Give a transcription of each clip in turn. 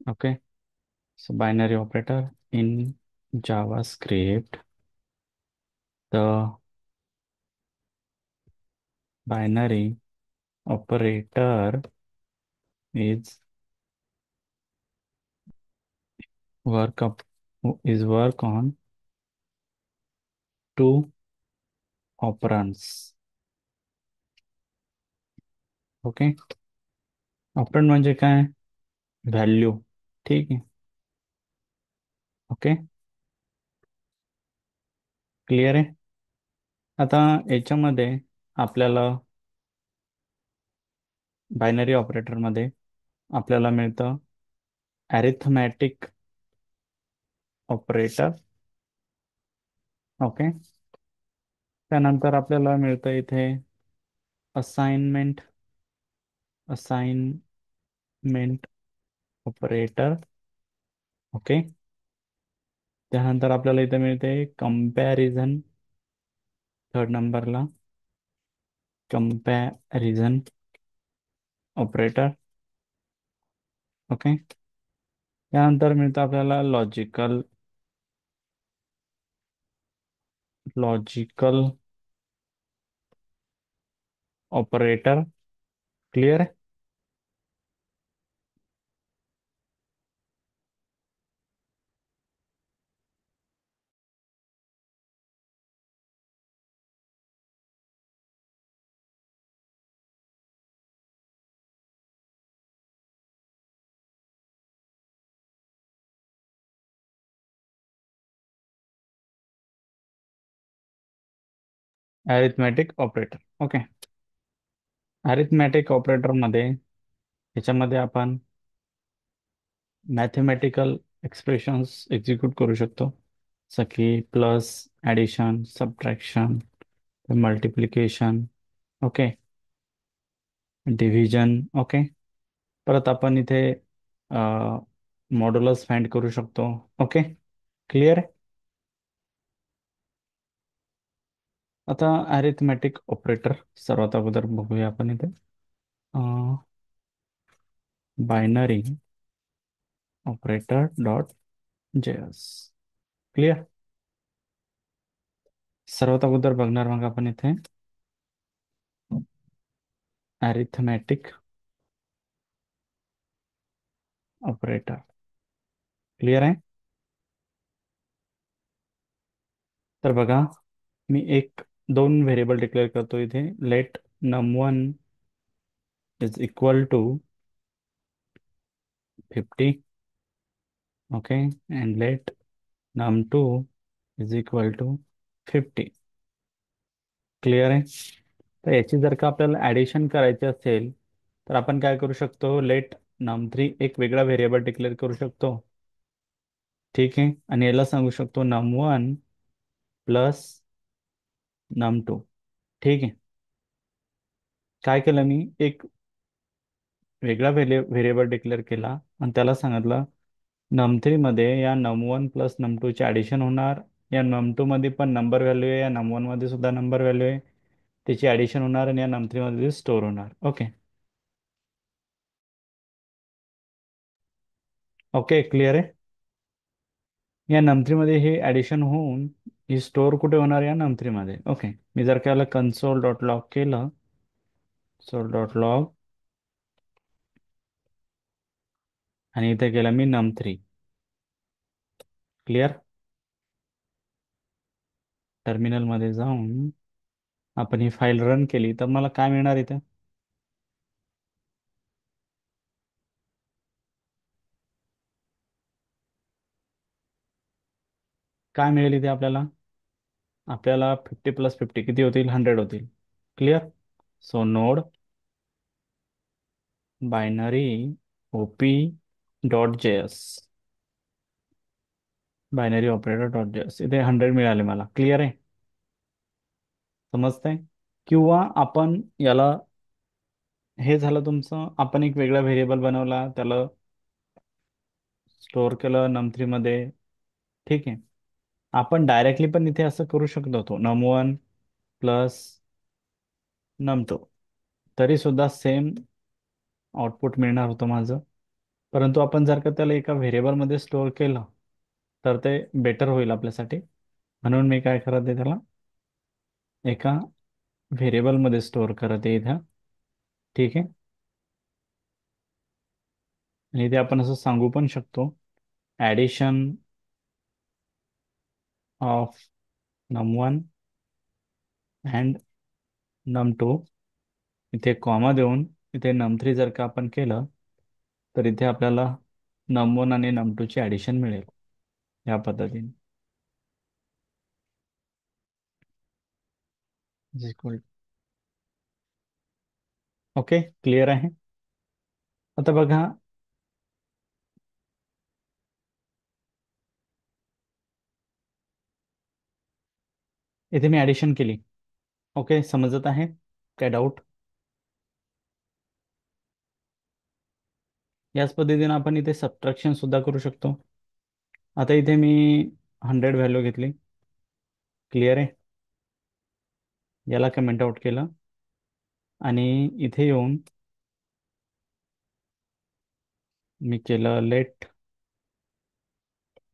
Okay, so binary operator in JavaScript, the binary operator is work up is work on two operands. Okay, operand म्हणजे काय? Value. ठीक आहे. Okay, clear आहे. आता याच्यामध्ये आपल्याला बायनरी ऑपरेटरमध्ये आपल्याला मिळतं अरिथमॅटिक ऑपरेटर. ओके, त्यानंतर आपल्याला मिळतं इथे असाइनमेंट असाइनमेंट ऑपरेटर. ओके, त्यानंतर आपल्याला इथे मिळते कंपॅरिझन. थर्ड नंबरला कंपॅरिझन ऑपरेटर. ओके, त्यानंतर मिळतं आपल्याला लॉजिकल ऑपरेटर. क्लिअर आहे. Arithmetic operator. ओके, अरिथमॅटिक ऑपरेटरमध्ये याच्यामध्ये आपण मॅथमॅटिकल एक्सप्रेशन्स एक्झिक्यूट करू शकतो, जसं की plus, addition, subtraction, multiplication. Okay, division. Okay, परत आपण इथे मॉड्युलस फाइंड करू शकतो. ओके, क्लिअर आहे. आता अरिथमॅटिक ऑपरेटर सर्वात अगोदर बघूया आपण इथे binary operator dot JS. Clear. सर्वात अगोदर बघणार मग आपण इथे अरिथमॅटिक ऑपरेटर. क्लिअर आहे. तर बघा, मी दोन व्हेरिएबल डिक्लेअर करतो इथे. Let num1 is equal to 50. Okay, and let num2 is equal to 50. Clear आहे. तर याची जर का आपल्याला ॲडिशन करायची असेल तर आपण काय करू शकतो? लेट num3 एक वेगळा व्हेरिएबल डिक्लेअर करू शकतो. ठीक आहे, आणि याला सांगू शकतो num1 प्लस num2. ठीक आहे. काय केलं मी? एक वेगळा व्हेरिएबल डिक्लेअर केला आणि त्याला सांगितलं num3 मध्ये या num1 प्लस num2 चे ॲडिशन होणार. या num2 मध्ये पण नंबर व्हॅल्यू आहे, या num1 मध्ये सुद्धा नंबर व्हॅल्यू आहे, त्याची ॲडिशन होणार आणि या num3 मध्ये स्टोअर होणार. ओके. ओके, क्लिअर आहे. या num3 मध्ये हे ॲडिशन होऊन ही स्टोअर कुठे होणार? या num3 मध्ये. ओके, मी जर का याला कन्सोल डॉट लॉग केलं, सोल डॉट लॉग, आणि इथे केलं मी num3. क्लिअर. टर्मिनलमध्ये जाऊन आपण ही फाईल रन केली तर मला काय मिळणार इथे? काय मिळेल इथे आपल्याला? आपल्याला 50 + 50 किती होतील? 100 होतील. Clear. So node binary OP dot JS, binary operator dot JS, इथे 100 मिळाले मला. क्लिअर आहे. समजतंय? किंवा आपण याला, हे झालं तुमचं, आपण एक वेगळा व्हेरिएबल बनवला, त्याला स्टोअर केलं num3 मध्ये. ठीक आहे, आपण डायरेक्टली पण इथे असं करू शकत होतो num1 प्लस num2, तरी सुद्धा सेम आउटपुट मिळणार होतं माझं. परंतु आपण जर का त्याला एका व्हेरिएबलमध्ये स्टोअर केलं तर ते बेटर होईल आपल्यासाठी. म्हणून मी काय करत आहे, त्याला एका व्हेरिएबलमध्ये स्टोअर करत आहे इथं. ठीक आहे. आणि ते आपण असं सांगू पण शकतो, addition of num1 and num2. इथे कॉमा देऊन इथे num3 जर का आपण केलं तर इथे आपल्याला num1 आणि num2 ची ॲडिशन मिळेल या पद्धतीने. इक्वल. ओके, क्लिअर आहे. आता बघा, इथे मी ॲडिशन केली. ओके, समजत आहे काय डाऊट? याच पद्धतीने आपण इथे सबट्रॅक्शन सुद्धा करू शकतो. आता इथे मी 100 व्हॅल्यू घेतली. क्लिअर आहे. याला कमेंट आउट केलं आणि इथे येऊन मी केलं let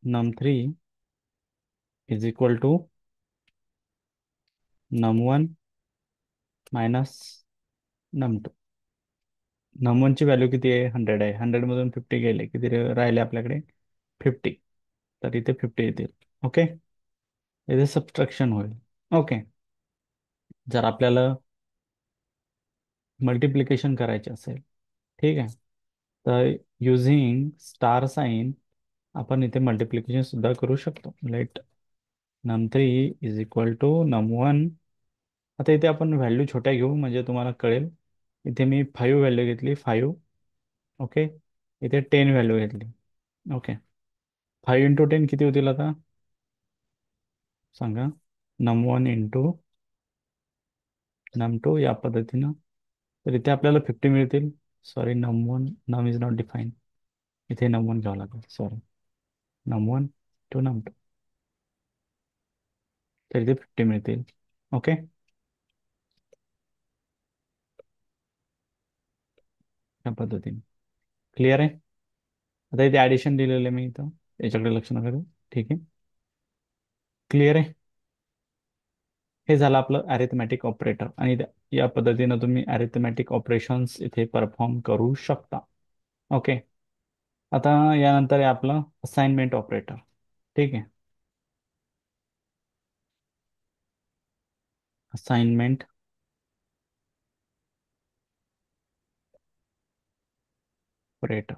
num3 is equal to num1 minus num2. num1 ची व्हॅल्यू किती आहे? 100 आहे. 100 मधून 50 गेले, किती राहिले आपल्याकडे? 50. तर इथे 50 येतील. ओके, इथे सबट्रॅक्शन होईल. ओके. जर आपल्याला मल्टिप्लिकेशन करायचे असेल, ठीक आहे, तर युझिंग स्टार साइन आपण इथे मल्टिप्लिकेशन सुद्धा करू शकतो. Let num3 is equal to num1. आता इथे आपण व्हॅल्यू छोट्या घेऊ म्हणजे तुम्हाला कळेल. इथे मी 5 व्हॅल्यू घेतली, 5. ओके, इथे 10 व्हॅल्यू घेतली. ओके, 5 इंटू 10 किती होतील आता सांगा? num1 इंटू num2 या पद्धतीनं. तर इथे आपल्याला 50 मिळतील. Sorry, num1 num is not define. इथे num1 घ्यावं लागेल. Sorry, num1 to num2. तर इथे 50 मिळतील. ओके, या पद्धतीने. क्लिअर आहे. आता इथे ॲडिशन दिलेलं आहे मी इथं, याच्याकडे लक्ष नका देऊ. ठीक आहे, क्लिअर आहे. हे झालं आपलं अरिथमॅटिक ऑपरेटर. आणि या पद्धतीनं तुम्ही अरिथमॅटिक ऑपरेशन्स इथे परफॉर्म करू शकता. ओके. आता यानंतर आहे आपलं असाइनमेंट ऑपरेटर. ठीक आहे, असाइनमेंट ऑपरेटर.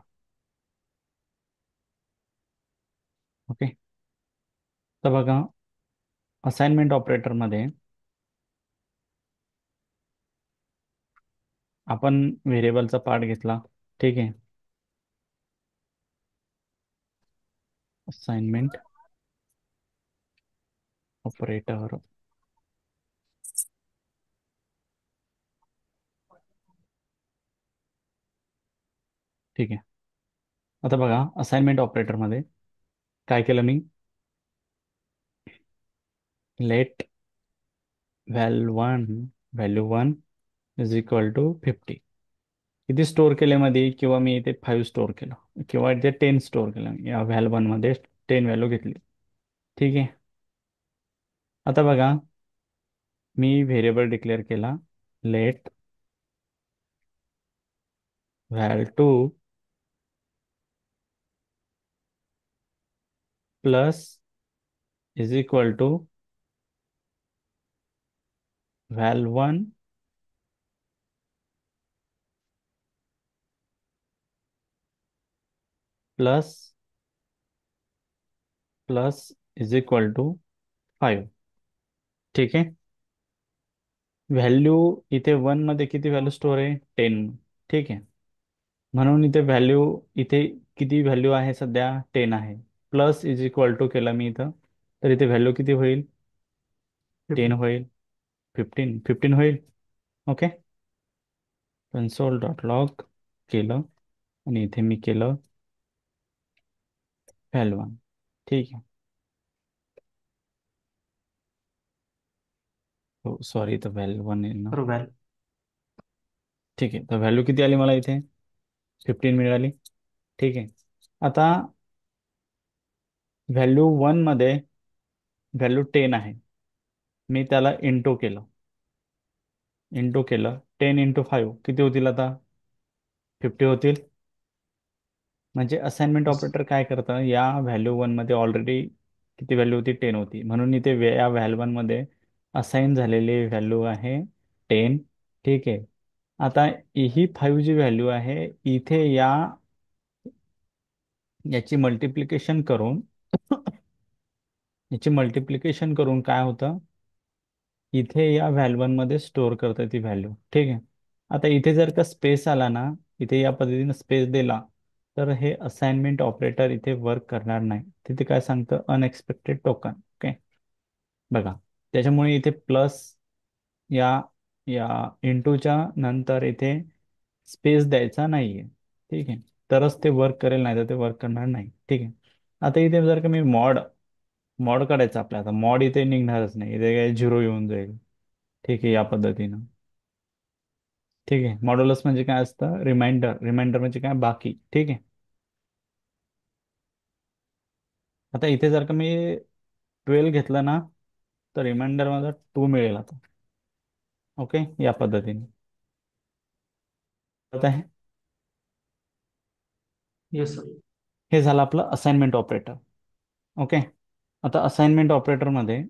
ओके, तर बघा, असाइनमेंट ऑपरेटरमध्ये आपण व्हेरिएबलचा पार्ट घेतला. ठीक आहे, असाइनमेंट ऑपरेटर. ठीक आहे. आता बघा, असाइनमेंट ऑपरेटरमध्ये काय केलं मी? Let value one is equal to 50. किती स्टोअर केले मध्ये? किंवा मी इथे 5 स्टोअर केलं किंवा इथे 10 स्टोअर केलं. या व्हॅल्यू वनमध्ये 10 व्हॅल्यू घेतली. ठीक आहे. आता बघा, मी व्हेरिएबल डिक्लेअर केला, let val2 plus is equal to val1 plus plus is equal to 5. ठीक आहे. व्हॅल्यू इथे वन मध्ये किती व्हॅल्यू स्टोअर आहे? 10. ठीक आहे. म्हणून इथे व्हॅल्यू, इथे किती व्हॅल्यू आहे सध्या? 10 आहे. प्लस इज इक्वल टू केला मी इथं, तर इथे व्हॅल्यू किती होईल? 10 होईल. 15 होईल. ओके, कन्सोल डॉट लॉग केलं आणि इथे मी केलं व्हॅल्यू 1. ठीक आहे. हो सॉरी, तर व्हॅल्यू 1 आहे ना. तर व्हॅल ठीक आहे, तर व्हॅल्यू किती आली मला इथे? 15 मिळाली. ठीक आहे. आता व्हॅल्यू 1 मध्ये व्हॅल्यू 10 आहे. मी त्याला इंटू केलं 10 × 5 किती होतील आता? 50 होतील. म्हणजे असाइनमेंट यस. ऑपरेटर काय करतं, या व्हॅल्यू 1 मध्ये ऑलरेडी किती व्हॅल्यू होती? 10 होती, म्हणून इथे या व्हॅल्यू 1 मध्ये असाइन झालेली व्हॅल्यू आहे 10. ठीक आहे. आता ही 5 जी व्हॅल्यू आहे, इथे याची मल्टिप्लिकेशन करून याची मल्टिप्लिकेशन करून काय होतं, इथे या व्हॅल्यू 1 मध्ये स्टोअर करतं ती व्हॅल्यू. ठीक आहे. आता इथे जर का स्पेस आला ना, इथे या पद्धतीने स्पेस दिला, तर हे असाइनमेंट ऑपरेटर इथे वर्क करणार नाही. तिथे काय सांगतं, अनएक्सपेक्टेड टोकन. ओके. बघा, त्याच्यामुळे इथे प्लस या या इंटूच्या नंतर इथे स्पेस द्यायचा नाहीये. ठीक आहे. तरच ते वर्क करेल, नाही तर ते वर्क करणार नाही. ठीक आहे. आता इथे जर का मी मॉड मॉड काढायचा आपल्याला, आता मॉड इथे निघणारच नाही, इथे काय 0 येऊन जाईल. ठीक आहे, या पद्धतीनं. ठीक आहे. मॉड्युलस म्हणजे काय असतं? रिमाइंडर. रिमाइंडर म्हणजे काय? बाकी. ठीक आहे. आता इथे जर का मी 12 घेतलं ना, तर रिमाइंडर माझा 2 मिळेल आता. ओके, या पद्धतीने. आता यस सर. हे झालं आपलं असाइनमेंट ऑपरेटर. ओके. आता असाइनमेंट ऑपरेटरमध्ये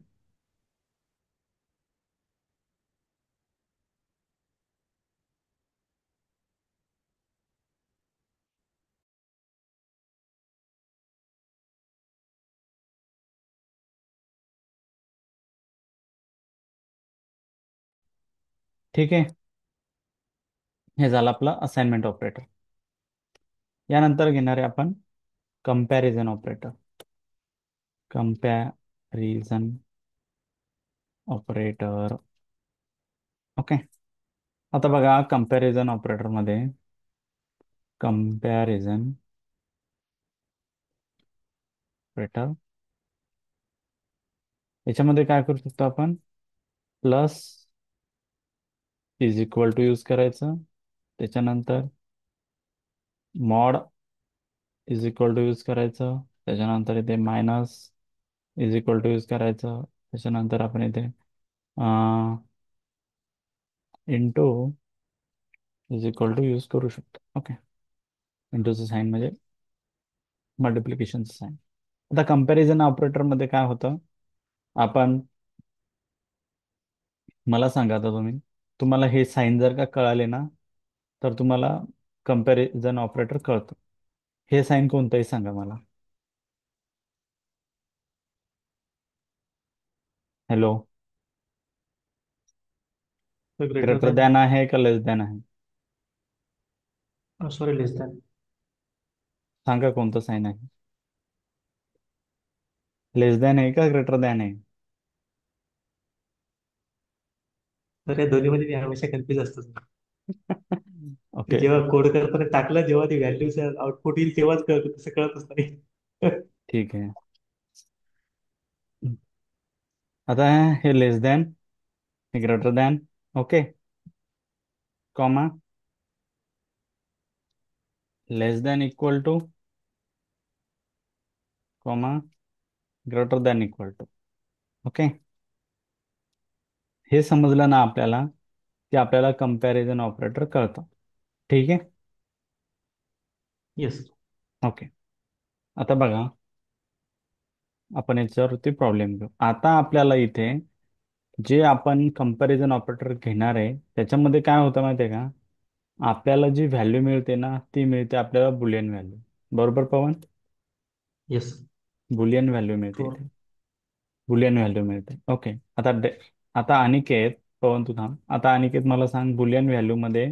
ठीक आहे, हे झालं आपलं असाइनमेंट ऑपरेटर. यानंतर घेणार आहे आपण comparison operator. Comparison operator. Okay. आता बघा, कंपॅरिझन ऑपरेटरमध्ये कंपॅरिझन ऑपरेटर याच्यामध्ये काय करू शकतो आपण? Plus is equal to use करायचं. त्याच्यानंतर mod is equal to use करायचं. त्याच्यानंतर इथे minus is equal to use करायचं. त्याच्यानंतर आपण इथे into is equal to use करू शकतो. ओके. इंटूचं साईन म्हणजे मल्टिप्लिकेशनचं साईन. आता कंपॅरिझन ऑपरेटरमध्ये काय होतं, आपण मला सांगा, आता तुम्हाला हे साईन जर का कळाले ना, तर तुम्हाला कंपॅरिझन ऑपरेटर कळतं. हे साईन कोणतंही सांगा मला. Hello. Greater greater than. Than आहे का लेस दॅन आहे? सॉरी, लेस दॅन. सांगा कोणतं साईन आहे. लेस दॅन आहे का ग्रेटर दॅन आहे? तर या दोन्हीमध्ये मी हमेशा कन्फ्युज असतो sir. मी ओके. जेव्हा कोड करताना टाकलं, जेव्हा ती व्हॅल्यूच आउटपुट येईल तेव्हाच कळतं, तसं कळतच नाही. ठीक आहे. आता हे लेस दॅन, हे greater than. Okay. Comma, less than equal to, comma, greater than equal to. Okay. हे समजलं ना आपल्याला, की आपल्याला कंपॅरिझन ऑपरेटर कळतं. ठीक आहे. येस. ओके. आता बघा, आपण याच्यावरती प्रॉब्लेम घेऊ. आता आपल्याला इथे जे आपण कंपॅरिझन ऑपरेटर घेणार आहे, त्याच्यामध्ये काय होतं माहिती आहे का? आपल्याला जी व्हॅल्यू मिळते ना, ती मिळते आपल्याला बुलियन व्हॅल्यू. बरोबर पवन? येस. बुलियन व्हॅल्यू मिळते ट्रू. इथे. बुलियन व्हॅल्यू मिळते. ओके. आता अनिकेत, पवन तू थांब. आता अनिकेत मला सांग, बुलियन व्हॅल्यू मध्ये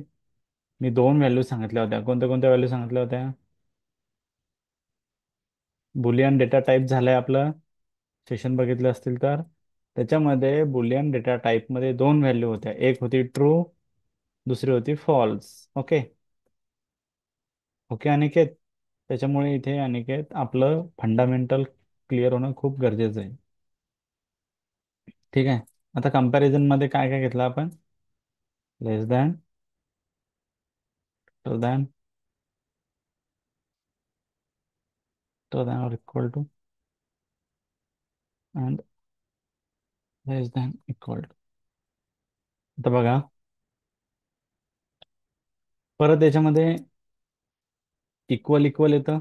मी दोन व्हॅल्यू सांगितल्या होत्या. कोणत्या कोणत्या व्हॅल्यू सांगितल्या होत्या? बुलियन डेटा टाईप झालंय आपलं, सेशन बघितलं असतील तर. त्याच्यामध्ये बुलियन डेटा टाईपमध्ये दोन व्हॅल्यू होत्या, एक होती ट्रू, दुसरी होती फॉल्स. ओके. ओके अनिकेत. त्याच्यामुळे इथे अनिकेत आपलं फंडामेंटल क्लिअर होणं खूप गरजेचं आहे. ठीक आहे. आता कंपॅरिझन मध्ये काय काय घेतलं आपण? Less than, greater than, greater than or equal to and less than equal to. आता बघा, परत याच्यामध्ये इक्वल इक्वल येतं,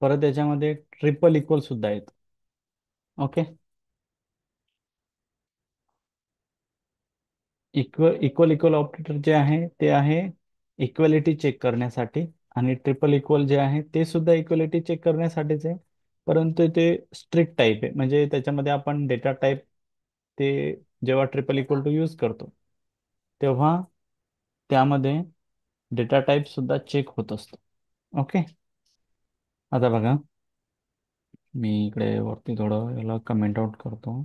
परत याच्यामध्ये ट्रिपल इक्वल सुद्धा येतं. Okay. Equal equal equal operator जे आहे ते आहे इक्वॅलिटी चेक करण्यासाठी, आणि ट्रिपल इक्वल जे आहे ते सुद्धा इक्वॅलिटी चेक करण्यासाठीच आहे. परंतु ते स्ट्रिक्ट टाईप आहे, म्हणजे त्याच्यामध्ये आपण डेटा टाईप ते जेव्हा ट्रिपल इक्वल टू यूज करतो तेव्हा त्यामध्ये डेटा टाईप सुद्धा चेक होत असतो. ओके. आता बघा, मी इकडे वरती थोडं याला कमेंट आउट करतो.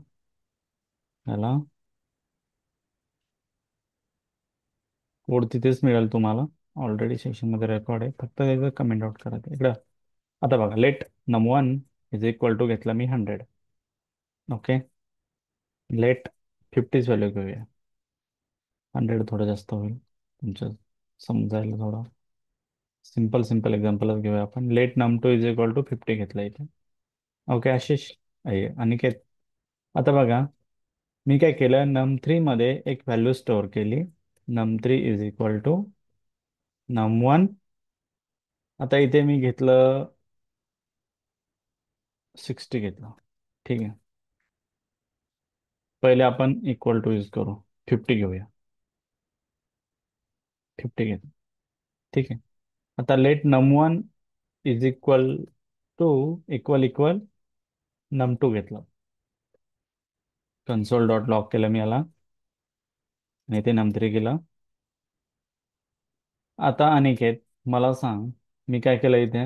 याला कोड तिथेच मिळेल तुम्हाला, ऑलरेडी सेशनमध्ये रेकॉर्ड आहे, फक्त त्याचं कमेंट आउट करायचं इकडं. आता बघा, let num1 is equal to घेतला मी 100. ओके. लेट 50च व्हॅल्यू घेऊया. 100 थोडं जास्त होईल तुमचं समजायला थोडं. सिम्पल सिम्पल एक्झाम्पलच घेऊया आपण. Late num2 is equal to 50 घेतला इथे. ओके आशिष, आहे अनिकेत. आता बघा, मी काय केलं, num3 मध्ये एक व्हॅल्यू स्टोअर केली. num3 is equal to num1. आता इथे मी घेतलं 60 घेतलं. ठीक आहे. पहिले आपण इक्वल टू यूज करू, 50 घेऊया. 50 घेतो. ठीक आहे. आता let num1 is equal to equal equal num2 घेतलं. कन्सोल डॉट लॉग केलं मी याला, आणि ते num3 केलं. आता अनिकेत, मला सांग, मी काय केलं इथे,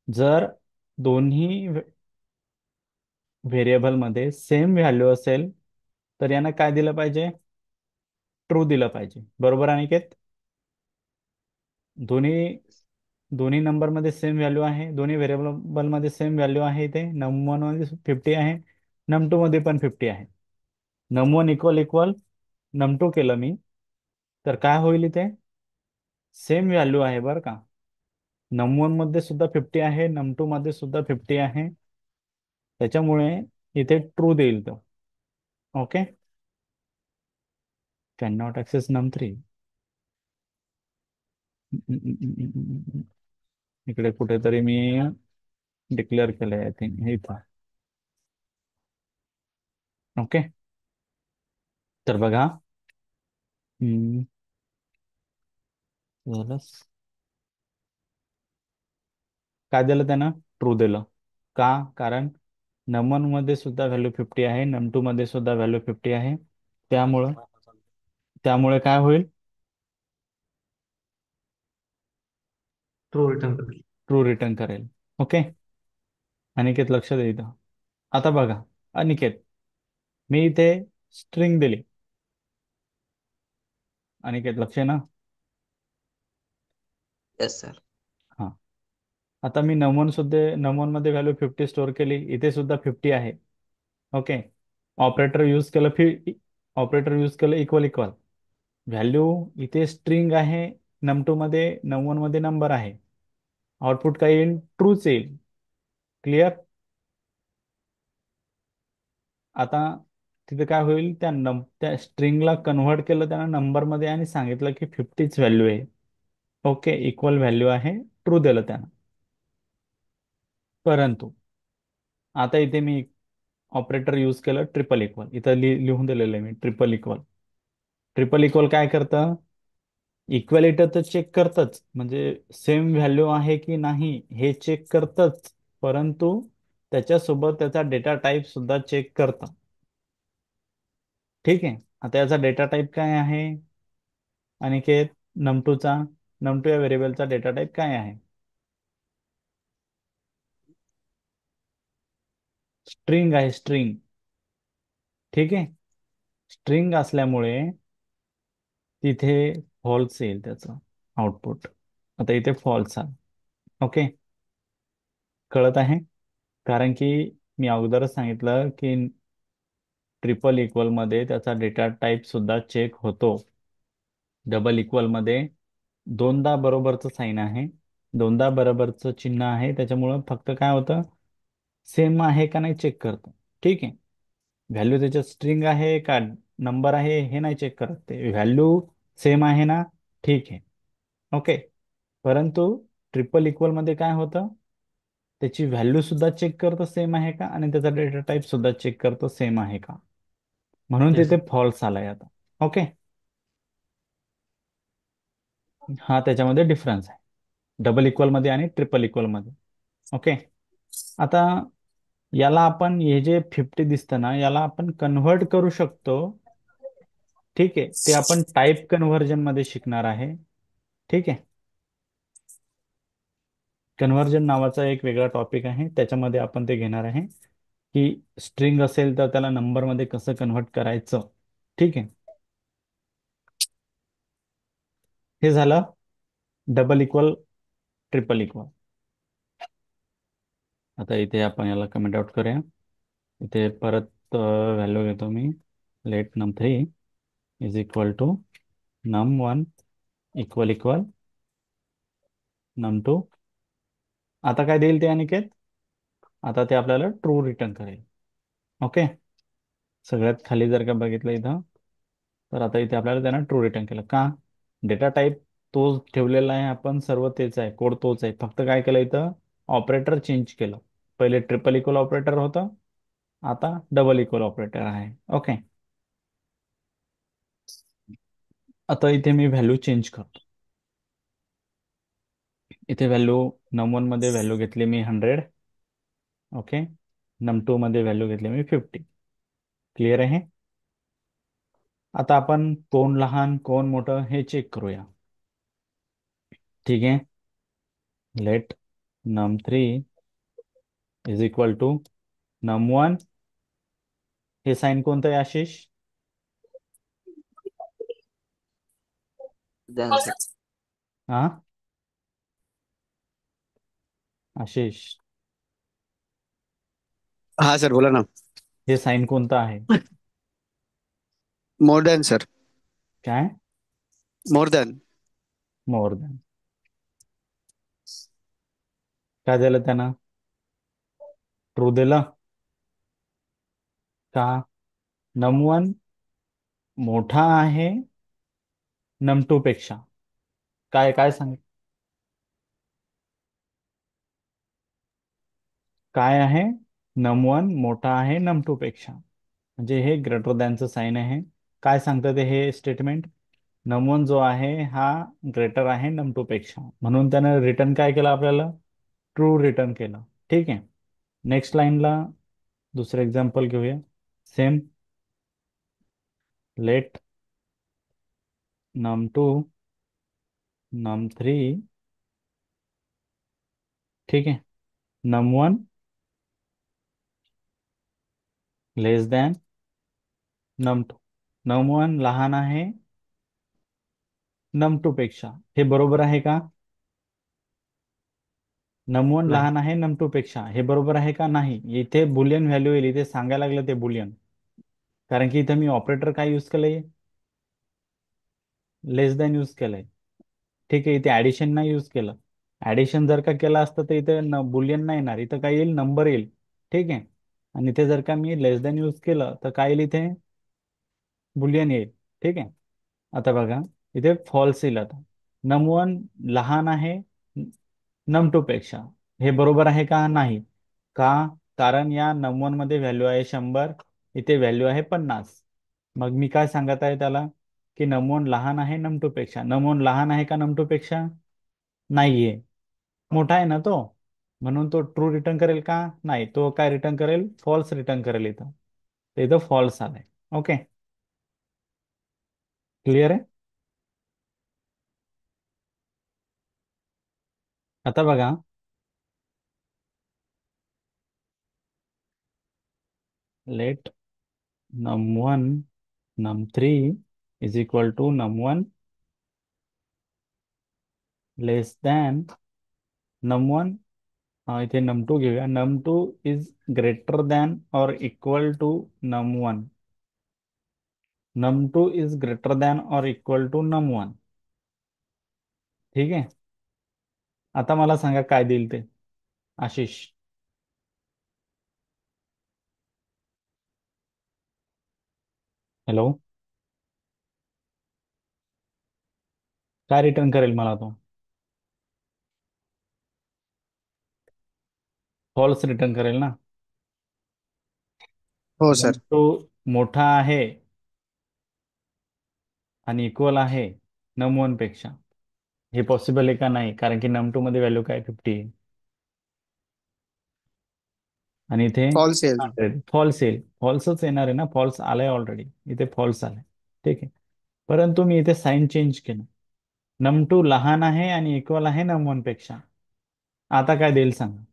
जर दोन्ही व्हेरिएबलमध्ये सेम व्हॅल्यू असेल तर यांना काय दिलं पाहिजे, ट्रू दिलं पाहिजे. बरोबर अनिकेत? दोन्ही दोन्ही नंबरमध्ये सेम व्हॅल्यू आहे, दोन्ही व्हेरिएबलमध्ये सेम व्हॅल्यू आहे. इथे num1 मध्ये 50 आहे, num2 मध्ये पण 50 आहे. num1 इक्वल इक्वल num2 केलं मी, तर काय होईल इथे, सेम व्हॅल्यू आहे बरं का. num1 मध्ये सुद्धा 50 आहे, num2 मध्ये सुद्धा 50 आहे. त्याच्यामुळे इथे ट्रू देईल तो. Okay. Can not access num3. इकडे कुठेतरी मी डिक्लेअर केलंय आय थिंक हे इथं. ओके. तर बघा, हम्म, झालं. काय दिलं त्यानं, ट्रू दिलं. का, कारण num1 मध्ये सुद्धा व्हॅल्यू 50 आहे, num2 मध्ये सुद्धा व्हॅल्यू 50 आहे. त्यामुळं त्यामुळे काय होईल, ट्रू रिटर्न करेल. ट्रू रिटर्न करेल. ओके. अनिकेत लक्ष दे इथं. आता बघा अनिकेत, मी इथे स्ट्रिंग दिली. अनिकेत लक्ष आहे ना? Yes sir. हा. आता मी num1 मध्ये व्हॅल्यू 50 स्टोअर केली, इथे सुद्धा 50 आहे. ओके. ऑपरेटर यूज केलं ऑपरेटर यूज केलं इक्वल इक्वल. व्हॅल्यू इथे स्ट्रिंग आहे, num2 मध्ये num1 मध्ये नंबर आहे. आउटपुट काय येईल, ट्रूच येईल. क्लिअर? आता तिथे काय होईल, त्या स्ट्रिंगला कन्व्हर्ट केलं त्यानं नंबरमध्ये आणि सांगितलं की 50च व्हॅल्यू आहे. ओके, इक्वल व्हॅल्यू आहे, ट्रू दिलं त्यानं. परंतु आता इथे मी ऑपरेटर यूज केलं ट्रिपल इक्वल. इथं लिहून दिलेलं आहे मी ट्रिपल इक्वल. ट्रिपल इक्वल काय करतं, इक्वॅलिटी तर चेक करतच, म्हणजे सेम व्हॅल्यू आहे की नाही हे चेक करतच, परंतु त्याच्यासोबत त्याचा डेटा टाईप सुद्धा चेक करतं. ठीक आहे. आता याचा डेटा टाईप काय आहे अनिकेत, नम2चा, नम2 या व्हेरिएबलचा डेटा टाईप काय आहे, स्ट्रिंग आहे, स्ट्रिंग. ठीक आहे. स्ट्रिंग असल्यामुळे तिथे फॉल्स येईल त्याचं आउटपुट. आता इथे फॉल्स आहे. ओके. कळत आहे? कारण की मी अगोदरच सांगितलं की ट्रिपल इक्वल मध्ये त्याचा डेटा टाईप सुद्धा चेक होतो. डबल इक्वल मध्ये दोनदा बरोबरचं साईन आहे, दोनदा बरोबरचं चिन्ह आहे, त्याच्यामुळं फक्त काय होतं, सेम आहे का नाही चेक करतो. ठीक आहे. व्हॅल्यू त्याच्यात स्ट्रिंग आहे का नंबर आहे हे नाही चेक करत, ते व्हॅल्यू सेम आहे ना, ठीक आहे. ओके. परंतु ट्रिपल इक्वल मध्ये काय होतं, त्याची व्हॅल्यू सुद्धा चेक करतो सेम आहे का, आणि त्याचा डेटा टाईप सुद्धा चेक करतो सेम आहे का. म्हणून येस तिथे सर. फॉल्स आलाय आता. ओके. हा त्याच्यामध्ये डिफरन्स आहे डबल इक्वल मध्ये आणि ट्रिपल इक्वल मध्ये. ओके. आता याला आपण, हे जे 50 दिसतं ना, याला आपण कन्व्हर्ट करू शकतो. ठीक आहे, ते आपण टाईप कन्व्हर्जन मध्ये शिकणार आहे. ठीक आहे. कन्व्हर्जन नावाचा एक वेगळा टॉपिक आहे, त्याच्यामध्ये आपण ते घेणार आहे की स्ट्रिंग असेल तर त्याला नंबरमध्ये कसं कन्व्हर्ट करायचं. ठीक आहे. हे झालं डबल इक्वल, ट्रिपल इक्वल. आता इथे आपण याला कमेंट आउट करूया. इथे परत व्हॅल्यू घेतो मी. Let num3 is equal to num1 equal equal num2. आता काय देईल ते अनिकेत, आता ते आपल्याला ट्रू रिटर्न करेल. ओके. सगळ्यात खाली जर का बघितलं इथं, तर आता इथे आपल्याला त्यानं ट्रू रिटर्न केलं का, डेटा टाईप तोच ठेवलेला आहे, आपण सर्व तेच आहे, कोड तोच आहे, फक्त काय केलं इथं, ऑपरेटर चेंज केलं. पहिले ट्रिपल इक्वल ऑपरेटर होतं, आता डबल इक्वल ऑपरेटर आहे. ओके. आता इथे मी व्हॅल्यू चेंज करतो. इथे व्हॅल्यू num1 मध्ये व्हॅल्यू घेतली मी 100. ओके. num2 मध्ये व्हॅल्यू घेतली मी 50. क्लिअर आहे. आता आपण कोण लहान कोण मोठं हे चेक करूया. ठीक आहे. Let num3 is equal to num1. हे साइन कोणतं आहे आशिष? द्या सर. हा आशिष, हा सर बोला ना. हे साइन कोणतं आहे? More than sir. काय? More than. More than. काय दिलं त्यानं? ट्रू दिलं का? num1 मोठा आहे num2 पेक्षा. काय काय सांग, काय आहे? num1 मोठा आहे num2 पेक्षा, म्हणजे हे ग्रेटर दॅनचं साइन आहे. काय सांगतं ते हे स्टेटमेंट? num1 जो आहे हा ग्रेटर आहे num2 पेक्षा, म्हणून त्यानं रिटर्न काय केलं आपल्याला? ट्रू रिटर्न केलं. ठीक आहे. नेक्स्ट लाईनला दुसरं एक्झाम्पल घेऊया. सेम. Let num2 num3. ठीक आहे. num1 less than num2. num1 लहान आहे num2 पेक्षा, हे बरोबर आहे का? num1 नाही. लहान आहे num2 पेक्षा, हे बरोबर आहे का? नाही. इथे बुलियन व्हॅल्यू येईल, इथे सांगायला लागलं ते बुलियन, कारण की इथे मी ऑपरेटर काय यूज केलंय? लेस दॅन यूज केलंय. ठीक आहे. इथे ऍडिशन नाही यूज केलं. ऍडिशन जर का केलं असतं तर इथे बुलियन नाही येणार, इथं काय येईल? नंबर येईल. ठीक आहे. आणि इथे जर का मी लेस दॅन यूज केलं तर काय येईल? इथे बुलियन येईल. ठीक आहे. आता बघा, इथे फॉल्स येईल. आता num1 लहान आहे num2 पेक्षा, हे बरोबर आहे का? नाही. का? कारण या num1 मध्ये व्हॅल्यू आहे 100, इथे व्हॅल्यू आहे 50. मग मी काय सांगत आहे त्याला, की num1 लहान आहे num2 पेक्षा. num1 लहान आहे का num2 पेक्षा? नाहीये. मोठा आहे ना तो, म्हणून तो ट्रू रिटर्न करेल का? नाही. तो काय रिटर्न करेल? फॉल्स रिटर्न करेल इथं. तर इथं फॉल्स आलाय. ओके. क्लिअर आहे. आता बघा, let num1 num3 is equal to num1 less than num1. इथे num2 घेऊया. num2 इज ग्रेटर दॅन और equal to num1. num2 is greater than और इक्वल टू num1. ठीक आहे. आता मला सांगा काय देईल ते. आशिष, हॅलो. काय रिटर्न करेल मला तो? फॉल्स रिटर्न करेल ना. हो कारण सर. तो मोठा आहे आणि इक्वल आहे नम 1 पेक्षा. हे पॉसिबल आहे का? नाही, कारण की नम 2 मध्ये व्हॅल्यू काय 50 आहे आणि इथे फॉल्स येईल. 100. फॉल्स येईल, फॉल्सच येणार आहे ना, फॉल्स आलाय ऑलरेडी, इथे फॉल्स आलाय. ठीक आहे. परंतु मी इथे साईन चेंज केलं. नम 2 लहान आहे आणि इक्वल आहे नम 1 पेक्षा. आता काय देईल सांगा?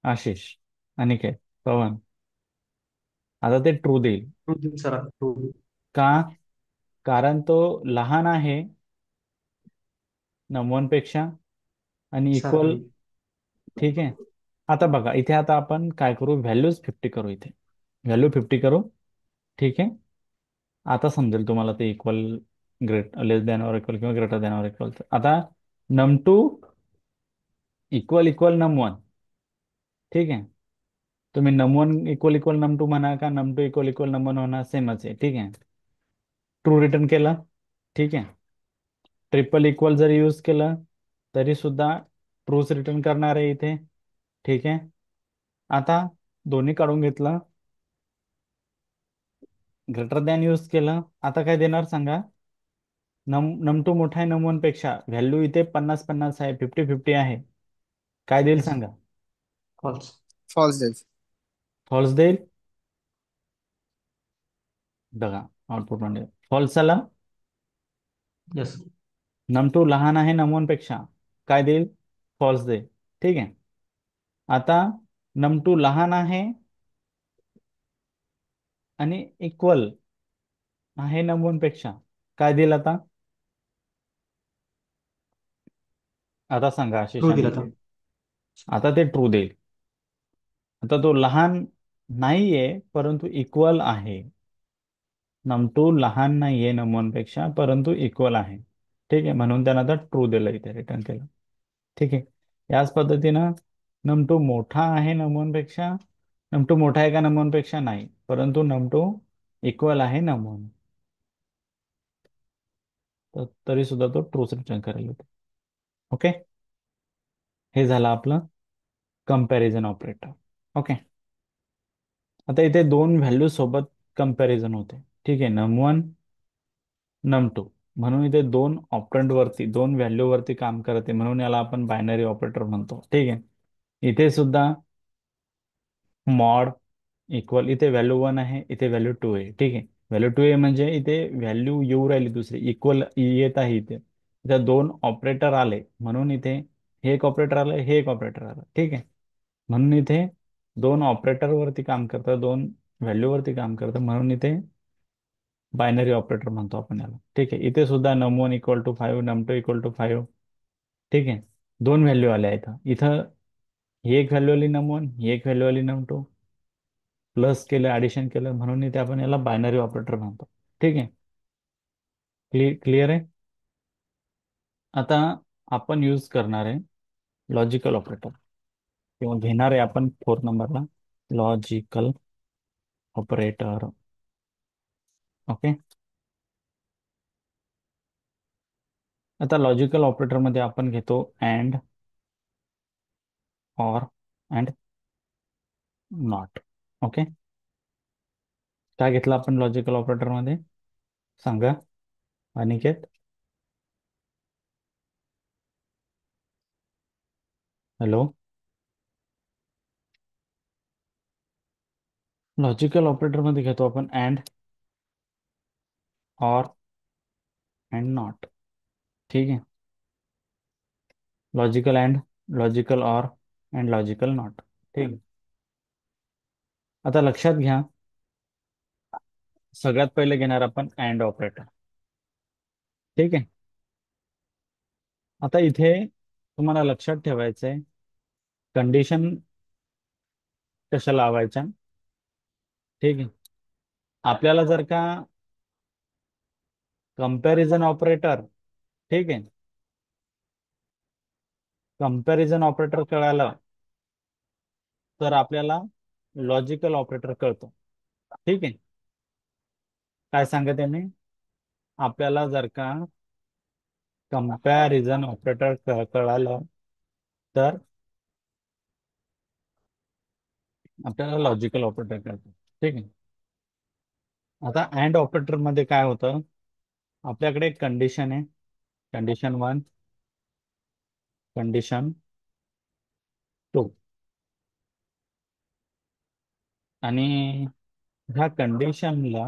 आशिष, अनिकेत, पवन. आता ते ट्रू देईल. ट्रू देईल सर, ट्रू. का? कारण तो लहान आहे नम 1 पेक्षा आणि इक्वल. एक्झॅक्टली. ठीक आहे. आता बघा इथे, आता आपण काय करू, व्हॅल्यूज 50 करू इथे. व्हॅल्यू 50 करू. ठीक आहे. आता समजेल तुम्हाला ते इक्वल, लेस दॅन और इक्वल किंवा ग्रेटर दॅन और इक्वल. आता नम 2 इक्वल इक्वल नम 1. ठीक आहे. तुम्ही नम 1 इक्वल इक्वल नम 2 म्हणा का नम 2 इक्वल इक्वल नम 1 म्हणा, सेमच आहे. ठीक आहे. ट्रू रिटर्न केला. ठीक आहे. ट्रिपल इक्वल जरी यूज केलं तरी सुद्धा ट्रूच रिटर्न करणार आहे इथे. ठीक आहे. आता दोन्ही काढून घेतलं, ग्रेटर दॅन यूज केलं. आता काय देणार सांगा? नम 2 मोठा आहे नम 1 पेक्षा, व्हॅल्यू इथे 50-50 आहे, 50-50 आहे. काय देईल येस. सांगा? फॉल्स. फॉल्स येईल. फॉल्स देईल. बघा आउटपुट म्हणजे फॉल्स आला. येस. नम 2 लहान आहे नम 1 पेक्षा, काय देईल? फॉल्स देईल. ठीक आहे. आता नम 2 लहान आहे आणि इक्वल आहे नम 1 पेक्षा, काय देईल आता? आता सांगा आशिष ट्रू आणि दिला था. निकेत. आता ते ट्रू देईल. आता तो लहान नाहीये परंतु इक्वल आहे. नम 2 लहान नाहीये नम 1 पेक्षा परंतु इक्वल आहे. ठीक आहे. म्हणून त्यानं आता ट्रू दिलं, इथे रिटर्न केलं. ठीक आहे. याच पद्धतीनं नम 2 मोठा आहे नम 1 पेक्षा. नम 2 मोठा आहे का नम 1 पेक्षा? नाही, परंतु नम 2 इक्वल आहे नम 1. तर तरी सुद्धा तो ट्रूच रिटर्न करेल इथे. ओके. हे झालं आपलं कंपॅरिझन ऑपरेटर. ओके. आता इथे दोन व्हॅल्यू सोबत कंपॅरिझन होते. ठीक आहे. नम 1 नम 2, म्हणून इथे दोन ऑपरंड वरती, दोन व्हॅल्यू वरती काम करते, म्हणून याला आपण बायनरी ऑपरेटर म्हणतो. ठीक आहे. इथे सुद्धा मॉड इक्वल, इथे व्हॅल्यू 1 आहे, इथे व्हॅल्यू 2 आहे. ठीक आहे. व्हॅल्यू 2 आहे म्हणजे इथे व्हॅल्यू येऊ राहिली दुसरी, इक्वल येत आहे इथे. इथे दोन ऑपरेटर आले म्हणून इथे हे एक ऑपरेटर आलं, हे एक ऑपरेटर आलं. ठीक आहे. म्हणून इथे दोन ऑपरेटर वरती काम करतं, दोन व्हॅल्यू वरती काम करतं, म्हणून इथे बायनरी ऑपरेटर म्हणतो आपण याला. ठीक आहे. इथे सुद्धा नम 1 इक्वल टू 5, नम 2 इक्वल टू 5. ठीक आहे. दोन व्हॅल्यू आल्या इथं. इथं ही एक व्हॅल्यू आली नम 1, ही एक व्हॅल्यू आली नम 2. प्लस केलं, ऍडिशन केलं, म्हणून इथे आपण याला बायनरी ऑपरेटर म्हणतो. ठीक आहे. क्लिअर आहे. आता आपण यूज करणार आहे लॉजिकल ऑपरेटर, किंवा घेणार आहे आपण 4 नंबरला लॉजिकल ऑपरेटर. ओके. आता लॉजिकल ऑपरेटर मध्ये आपण घेतो and, or and not. Okay. काय घेतलं आपण लॉजिकल ऑपरेटर मध्ये सांगा अनिकेत. हॅलो. लॉजिकल ऑपरेटर मध्ये घेतो आपण अँड, ऑर अँड नॉट. ठीक आहे. Logical and, logical or and logical not. ठीक आहे. आता लक्षात घ्या, सगळ्यात पहिले घेणार आपण अँड ऑपरेटर. ठीक आहे. आता इथे तुम्हाला लक्षात ठेवायचं आहे कंडिशन कशा लावायच्या. ठीक आहे. आपल्याला जर का कंपॅरिझन ऑपरेटर, ठीक आहे, कंपॅरिझन ऑपरेटर कळालं तर आपल्याला लॉजिकल ऑपरेटर कळतो. ठीक आहे. काय सांगत आहे मी? आपल्याला जर का कंपॅरिझन ऑपरेटर कळालं तर आपल्याला लॉजिकल ऑपरेटर कळतो. ठीक आहे. आता अँड ऑपरेटर मध्ये काय होतं? आपल्याकडे एक कंडिशन आहे, कंडिशन वन, कंडिशन टू, आणि ह्या कंडिशनला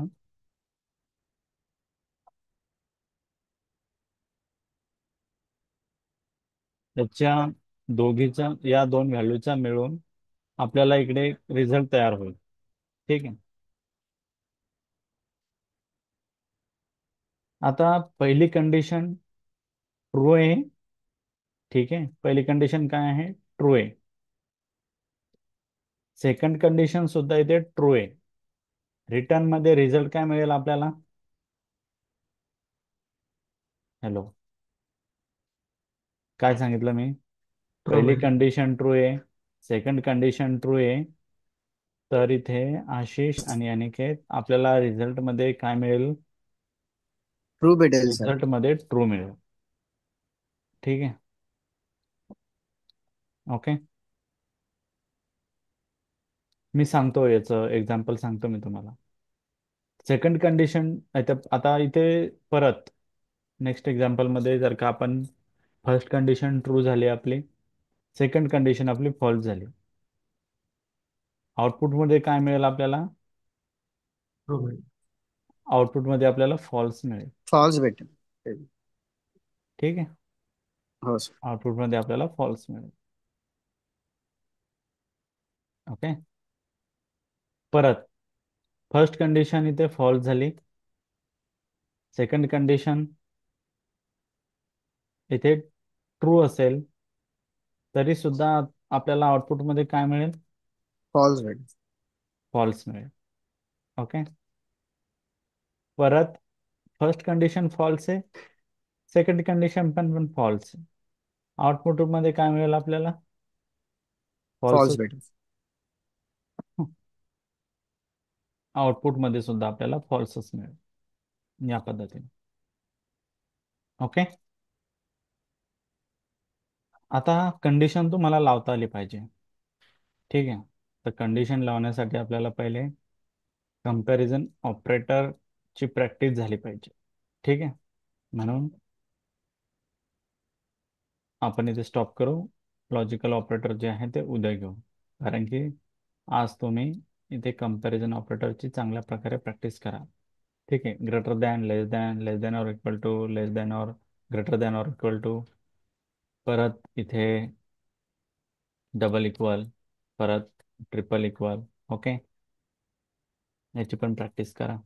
त्याच्या दोघीचा, या दोन व्हॅल्यूचा मिळून आपल्याला इकडे रिझल्ट तयार होईल. ठीक आहे. आता पहिली कंडिशन ट्रू आहे. ठीक आहे, पहिली कंडिशन काय आहे? ट्रू आहे. सेकंड कंडिशन सुद्धा इथे ट्रू आहे. रिटर्न मध्ये रिझल्ट काय मिळेल आपल्याला? हॅलो, काय सांगितलं मी? ट्रू पहिली मिळेल. कंडिशन ट्रू आहे, सेकंड कंडिशन ट्रू आहे, तर इथे आशिष आणि अनिकेत आपल्याला रिझल्ट मध्ये काय मिळेल? ट्रू भेटेल सर. रिझल्ट मध्ये ट्रू मिळेल. ठीक आहे. ओके, मी सांगतो, याचं एक्झाम्पल सांगतो मी तुम्हाला. सेकंड कंडिशन, आता इथे परत नेक्स्ट एक्झाम्पल मध्ये जर का आपण फर्स्ट कंडिशन ट्रू झाली आपली, सेकंड कंडिशन आपली फॉल्स झाली, आउटपुट मध्ये काय मिळेल आपल्याला? ट्रू मिळेल. आउटपुट मध्ये आपल्याला फॉल्स मिळेल. फॉल्स भेटेल. ठीक आहे, हो सर. आउटपुट मध्ये आपल्याला फॉल्स मिळेल. ओके, परत फर्स्ट कंडिशन इथे फॉल्स झाली, सेकंड कंडिशन इथे ट्रू असेल तरी सुद्धा आपल्याला आउटपुट मध्ये काय मिळेल? फॉल्स भेटेल. फॉल्स मिळेल. ओके, परत फर्स्ट कंडिशन फॉल्स आहे, सेकंड कंडिशन पण फॉल्स आहे, आउटपुट मध्ये काय मिळेल आपल्याला? फॉल्स. फॉल्स भेटेल. आउटपुट मध्ये सुद्धा आपल्याला फॉल्सच मिळेल, या पद्धतीने. ओके, आता कंडिशन तुम्हाला लावता आली पाहिजे. ठीक आहे, तर कंडिशन लावण्यासाठी आपल्याला पहिले कंपॅरिझन ऑपरेटरची प्रॅक्टिस झाली पाहिजे. ठीक आहे, म्हणून आपण इथे स्टॉप करू. लॉजिकल ऑपरेटर जे आहे ते उद्या घेऊ, कारण की आज तुम्ही इथे कंपॅरिझन ऑपरेटरची चांगल्या प्रकारे प्रॅक्टिस करा. ठीक आहे, greater than, less than or equal to, less than or greater than or equal to, परत इथे डबल इक्वल, परत ट्रिपल इक्वल. ओके, याची पण प्रॅक्टिस करा.